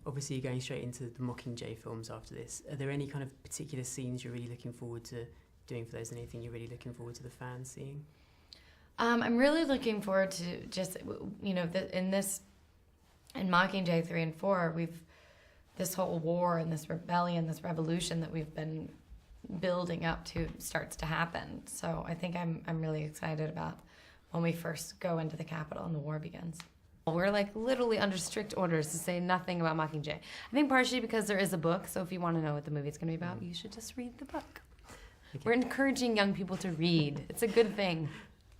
Obviously, you're going straight into the Mockingjay films after this. Are there any kind of particular scenes you're really looking forward to doing for those? Anything you're really looking forward to the fans seeing? I'm really looking forward to just, you know, in Mockingjay 3 and 4, this whole war and this rebellion, this revolution that we've been building up to starts to happen. So I think I'm really excited about when we first go into the Capitol and the war begins. We're like literally under strict orders to say nothing about Mockingjay. I think partially because there is a book, so if you want to know what the movie's going to be about, you should just read the book. Okay. We're encouraging young people to read. It's a good thing.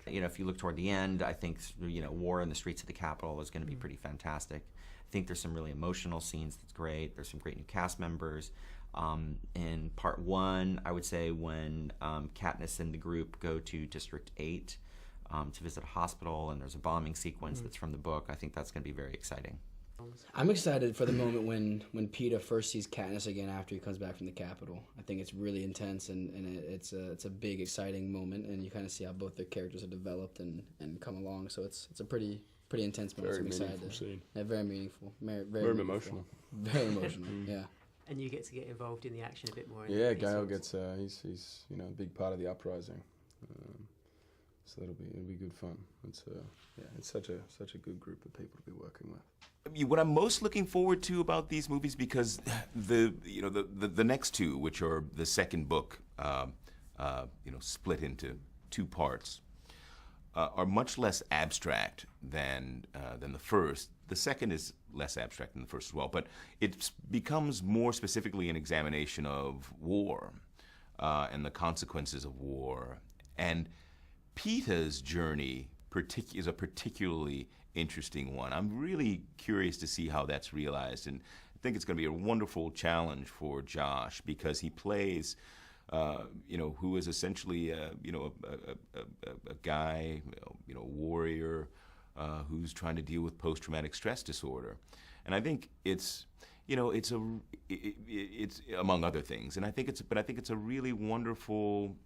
You know, if you look toward the end, I think, you know, war in the streets of the Capitol is going to be pretty fantastic. I think there's some really emotional scenes that's great. There's some great new cast members. In part 1, I would say when Katniss and the group go to District 8 to visit a hospital, and there's a bombing sequence that's from the book, I think that's going to be very exciting. I'm excited for the moment when Peeta first sees Katniss again after he comes back from the Capitol. I think it's really intense, and it's a big, exciting moment, and you kind of see how both their characters are developed and come along. So it's a pretty intense moment. Very so I'm meaningful scene. Yeah, very meaningful. Very emotional. Very emotional. Yeah. And you get to get involved in the action a bit more. Yeah, Gale gets he's you know, a big part of the uprising. So it'll be good fun. It's such a good group of people to be working with. What I'm most looking forward to about these movies, because the next two, which are the second book, split into 2 parts, are much less abstract than the first. The second is less abstract than the first as well, but it becomes more specifically an examination of war and the consequences of war. And Peeta's journey is a particularly interesting one. I'm really curious to see how that's realized, and I think it's going to be a wonderful challenge for Josh, because he plays, who is essentially, a guy, a warrior who's trying to deal with post-traumatic stress disorder, and I think it's among other things, and I think it's a really wonderful.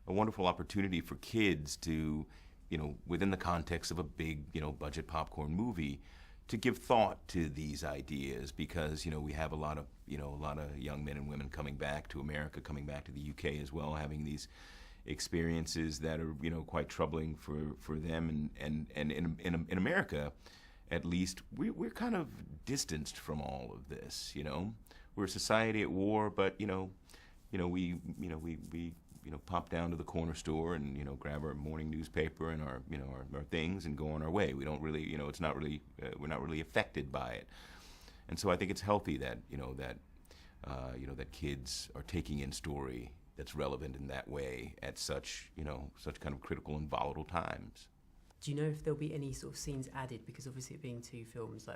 A wonderful opportunity for kids to, within the context of a big, budget popcorn movie, to give thought to these ideas, because, we have a lot of young men and women coming back to America, coming back to the UK as well, having these experiences that are, quite troubling for them, and in America, at least, we're kind of distanced from all of this, We're a society at war, but, we pop down to the corner store and, grab our morning newspaper and our things and go on our way. We don't really, it's not really, we're not really affected by it. And so I think it's healthy that, that kids are taking in story that's relevant in that way at such kind of critical and volatile times. Do you know if there'll be any sort of scenes added? Because obviously it being 2 films,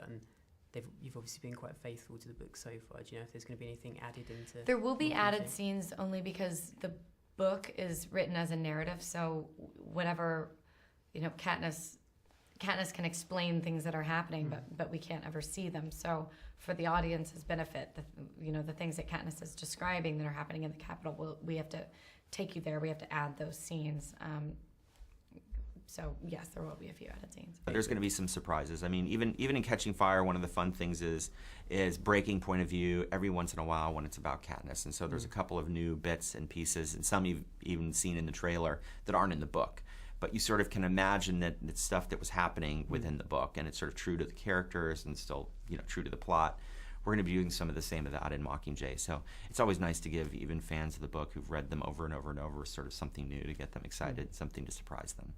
you've obviously been quite faithful to the book so far. Do you know if there's going to be anything added into? There will be added scenes, only because the book is written as a narrative, so whatever, Katniss can explain things that are happening, but we can't ever see them. So for the audience's benefit, the things that Katniss is describing that are happening in the Capitol, we have to take you there. We have to add those scenes. So yes, there will be a few added scenes. There's going to be some surprises. I mean, even in Catching Fire, one of the fun things is breaking point of view every once in a while when it's about Katniss. And so there's a couple of new bits and pieces, and some you've even seen in the trailer that aren't in the book. But you sort of can imagine that it's stuff that was happening within the book, and it's sort of true to the characters and still, true to the plot. We're going to be doing some of the same of that in Mockingjay. So it's always nice to give even fans of the book who've read them over and over and over sort of something new to get them excited, something to surprise them.